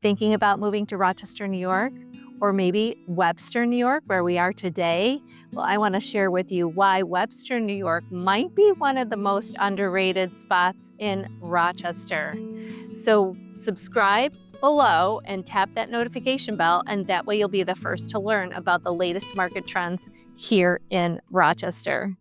Thinking about moving to Rochester, New York, or maybe Webster, New York, where we are today? Well, I want to share with you why Webster, New York might be one of the most underrated spots in Rochester. So subscribe below and tap that notification bell, and that way you'll be the first to learn about the latest market trends here in Rochester.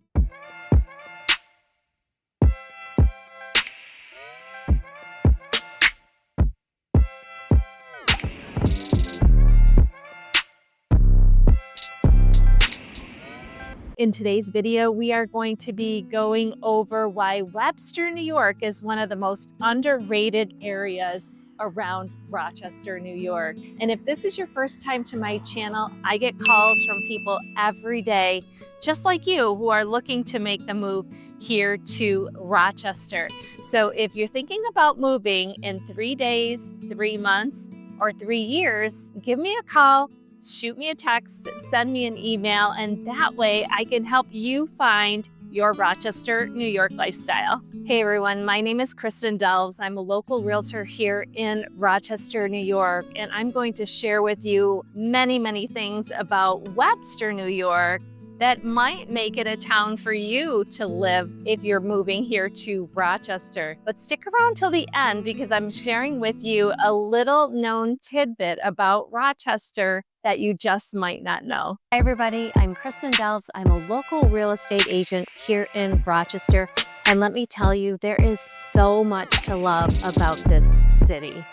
In today's video, we are going to be going over why Webster, New York is one of the most underrated areas around Rochester, New York. And if this is your first time to my channel, I get calls from people every day, just like you, who are looking to make the move here to Rochester. So if you're thinking about moving in 3 days, 3 months, or 3 years, give me a call. Shoot me a text, send me an email, and that way I can help you find your Rochester, New York lifestyle. Hey everyone, my name is Kristen Delves. I'm a local realtor here in Rochester, New York, and I'm going to share with you many things about Webster, New York that might make it a town for you to live if you're moving here to Rochester. But stick around till the end because I'm sharing with you a little known tidbit about Rochester that you just might not know. Hi everybody, I'm Kristen Delves. I'm a local real estate agent here in Rochester. And let me tell you, there is so much to love about this city.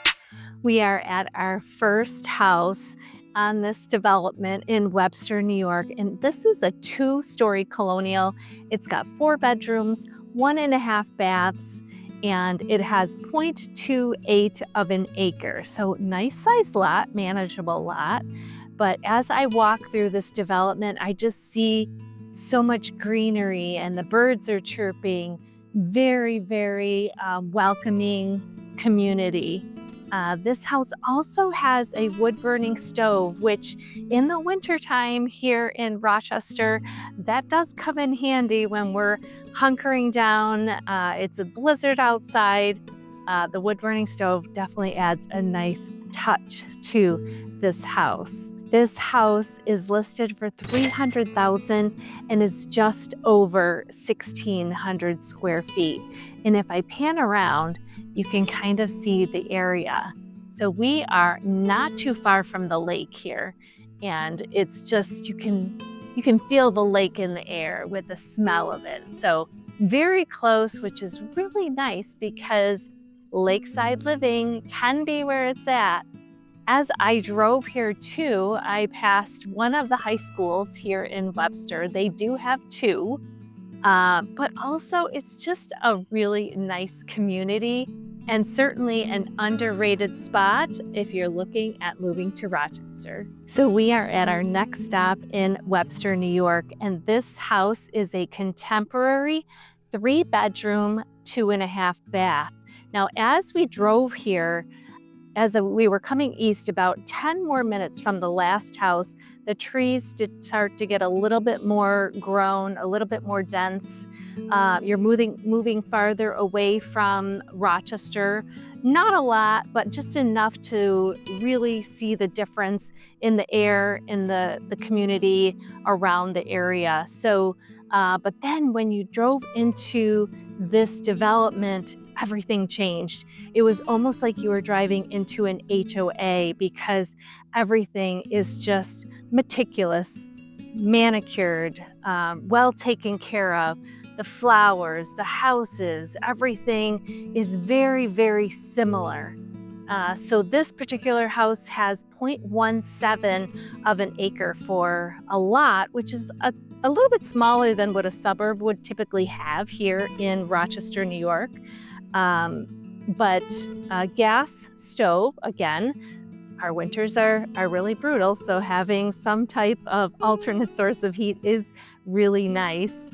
We are at our first house on this development in Webster, New York. And this is a 2-story colonial. It's got 4 bedrooms, 1.5 baths, and it has 0.28 of an acre. So nice size lot, manageable lot. But as I walk through this development, I just see so much greenery and the birds are chirping. Very welcoming community. This house also has a wood-burning stove, which in the wintertime here in Rochester, that does come in handy when we're hunkering down. It's a blizzard outside. The wood-burning stove definitely adds a nice touch to this house. This house is listed for $300,000 and is just over 1,600 square feet. And if I pan around, you can kind of see the area. So we are not too far from the lake here. And it's just, you can feel the lake in the air with the smell of it. So very close, which is really nice because lakeside living can be where it's at. As I drove here too, I passed one of the high schools here in Webster. They do have 2, but also it's just a really nice community and certainly an underrated spot if you're looking at moving to Rochester. So we are at our next stop in Webster, New York, and this house is a contemporary 3-bedroom, 2.5 bath. Now, as we drove here, we were coming east about 10 more minutes from the last house, the trees did start to get a little bit more grown, a little bit more dense. You're moving farther away from Rochester. Not a lot, but just enough to really see the difference in the air, in the community around the area. So, but then when you drove into this development, everything changed. It was almost like you were driving into an HOA because everything is just meticulous, manicured, well taken care of. The flowers, the houses, everything is very similar. So this particular house has 0.17 of an acre for a lot, which is a little bit smaller than what a suburb would typically have here in Rochester, New York. But gas stove, again, our winters are really brutal, so having some type of alternate source of heat is really nice.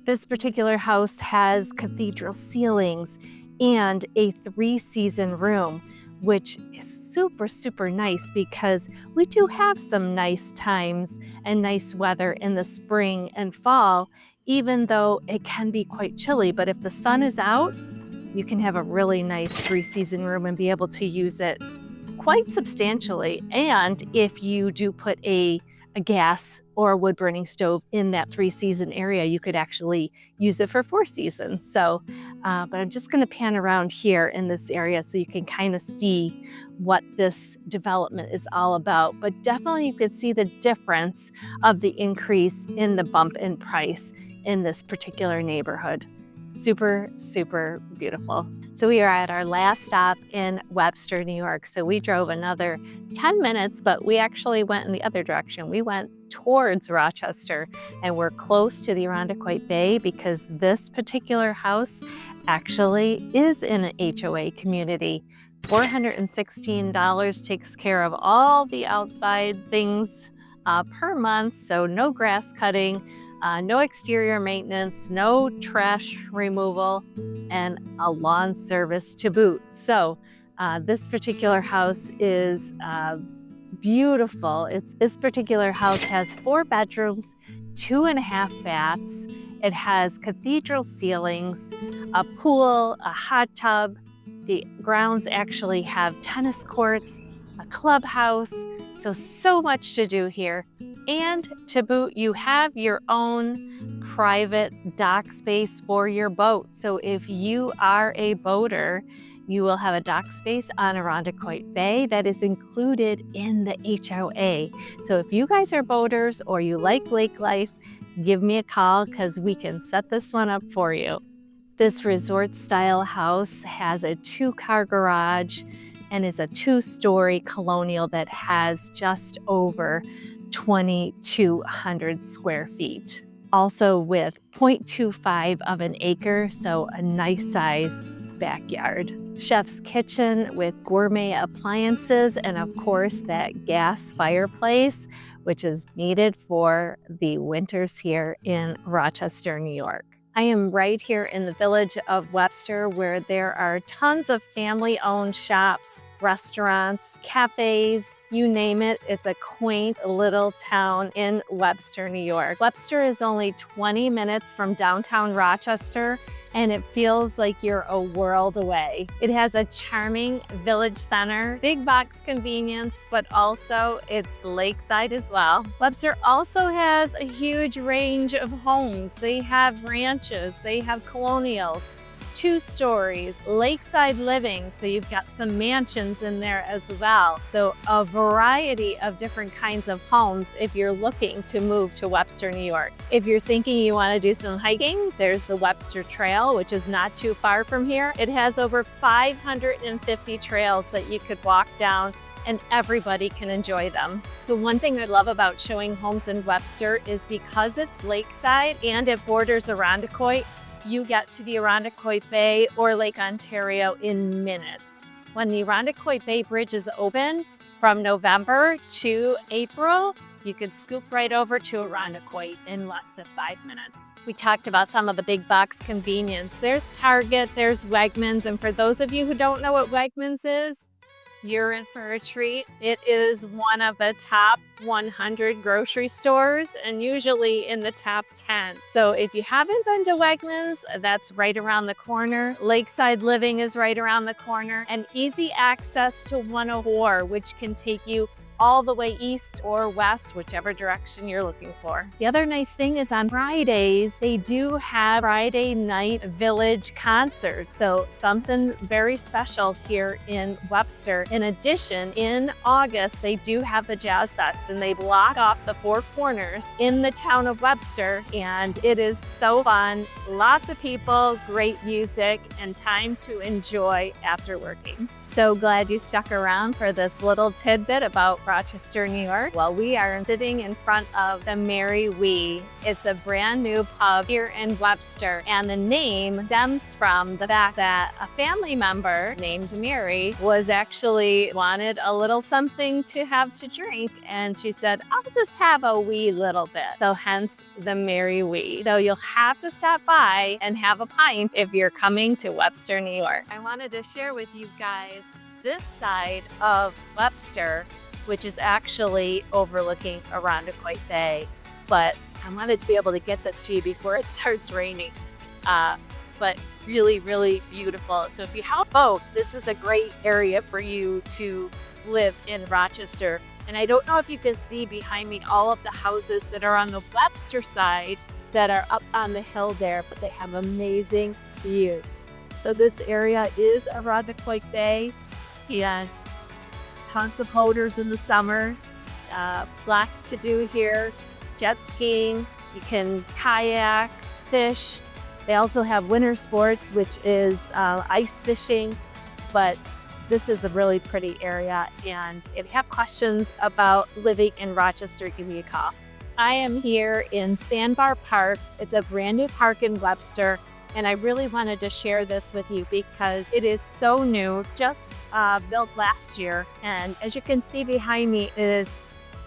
This particular house has cathedral ceilings and a 3-season room, which is super nice because we do have some nice times and nice weather in the spring and fall, even though it can be quite chilly. But if the sun is out, you can have a really nice 3-season room and be able to use it quite substantially. And if you do put a gas or a wood burning stove in that 3-season area, you could actually use it for 4 seasons. So, but I'm just going to pan around here in this area so you can kind of see what this development is all about. But definitely you could see the difference of the increase in the bump in price in this particular neighborhood. Super, super beautiful. So we are at our last stop in Webster, New York. So we drove another 10 minutes, but we actually went in the other direction. We went towards Rochester, and we're close to the Irondequoit Bay because this particular house actually is in an HOA community. $416 takes care of all the outside things per month, so no grass cutting, no exterior maintenance, no trash removal, and a lawn service to boot. So this particular house is beautiful. This particular house has 4 bedrooms, 2.5 baths. It has cathedral ceilings, a pool, a hot tub. The grounds actually have tennis courts, a clubhouse, so much to do here. And to boot, you have your own private dock space for your boat. So if you are a boater, you will have a dock space on Irondequoit Bay that is included in the HOA. So if you guys are boaters or you like lake life, give me a call because we can set this one up for you. This resort-style house has a 2-car garage and is a 2-story colonial that has just over 2,200 square feet. Also with 0.25 of an acre, so a nice size backyard. Chef's kitchen with gourmet appliances and of course that gas fireplace, which is needed for the winters here in Rochester, New York. I am right here in the village of Webster where there are tons of family-owned shops, restaurants, cafes, you name it. It's a quaint little town in Webster, New York. Webster is only 20 minutes from downtown Rochester, and it feels like you're a world away. It has a charming village center, big box convenience, but also it's lakeside as well. Webster also has a huge range of homes. They have ranches, they have colonials, 2 stories, lakeside living, so you've got some mansions in there as well. So a variety of different kinds of homes if you're looking to move to Webster, New York. If you're thinking you want to do some hiking, there's the Webster Trail, which is not too far from here. It has over 550 trails that you could walk down and everybody can enjoy them. So one thing I love about showing homes in Webster is because it's lakeside and it borders Irondequoit, you get to the Irondequoit Bay or Lake Ontario in minutes. When the Irondequoit Bay Bridge is open from November to April, you could scoop right over to Irondequoit in less than 5 minutes. We talked about some of the big box convenience. There's Target, there's Wegmans, and for those of you who don't know what Wegmans is, you're in for a treat. It is one of the top 100 grocery stores and usually in the top 10. So if you haven't been to Wegmans, that's right around the corner. Lakeside Living is right around the corner, and easy access to 104, which can take you all the way east or west, whichever direction you're looking for. The other nice thing is on Fridays, they do have Friday night village concerts. So something very special here in Webster. In addition, in August, they do have the Jazz Fest and they block off the 4 corners in the town of Webster. And it is so fun. Lots of people, great music, and time to enjoy after working. So glad you stuck around for this little tidbit about Rochester, New York. Well, we are sitting in front of the Mary Wee. It's a brand new pub here in Webster, and the name stems from the fact that a family member named Mary was actually wanted a little something to have to drink, and she said, I'll just have a wee little bit. So hence the Mary Wee. So you'll have to stop by and have a pint if you're coming to Webster, New York. I wanted to share with you guys this side of Webster, which is actually overlooking Irondequoit Bay. But I wanted to be able to get this to you before it starts raining. But really, really beautiful. So if you have a boat, this is a great area for you to live in Rochester. And I don't know if you can see behind me all of the houses that are on the Webster side that are up on the hill there, but they have amazing views. So this area is Irondequoit Bay, and tons of boaters in the summer, lots to do here, jet skiing, you can kayak, fish. They also have winter sports, which is ice fishing, but this is a really pretty area. And if you have questions about living in Rochester, give me a call. I am here in Sandbar Park. It's a brand new park in Webster, and I really wanted to share this with you because it is so new, just built last year. And as you can see behind me is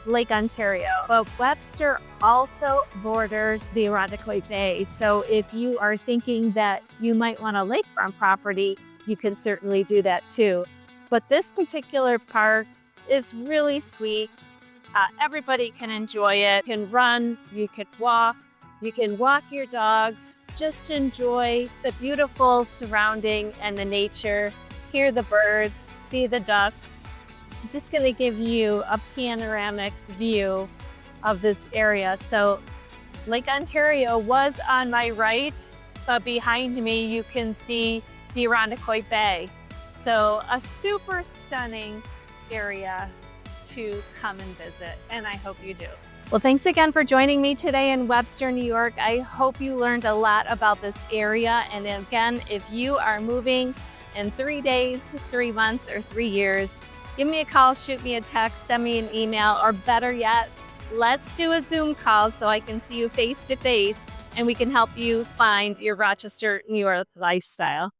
Lake Ontario. But Webster also borders the Irondequoit Bay. So if you are thinking that you might want a lakefront property, you can certainly do that too. But this particular park is really sweet. Everybody can enjoy it. You can run, you can walk your dogs, just enjoy the beautiful surrounding and the nature, hear the birds, see the ducks. I'm just going to give you a panoramic view of this area. So Lake Ontario was on my right, but behind me you can see the Irondequoit Bay. So a super stunning area to come and visit, and I hope you do. Well, thanks again for joining me today in Webster, New York. I hope you learned a lot about this area. And again, if you are moving in 3 days, 3 months, or 3 years, give me a call, shoot me a text, send me an email, or better yet, let's do a Zoom call so I can see you face to face and we can help you find your Rochester, New York lifestyle.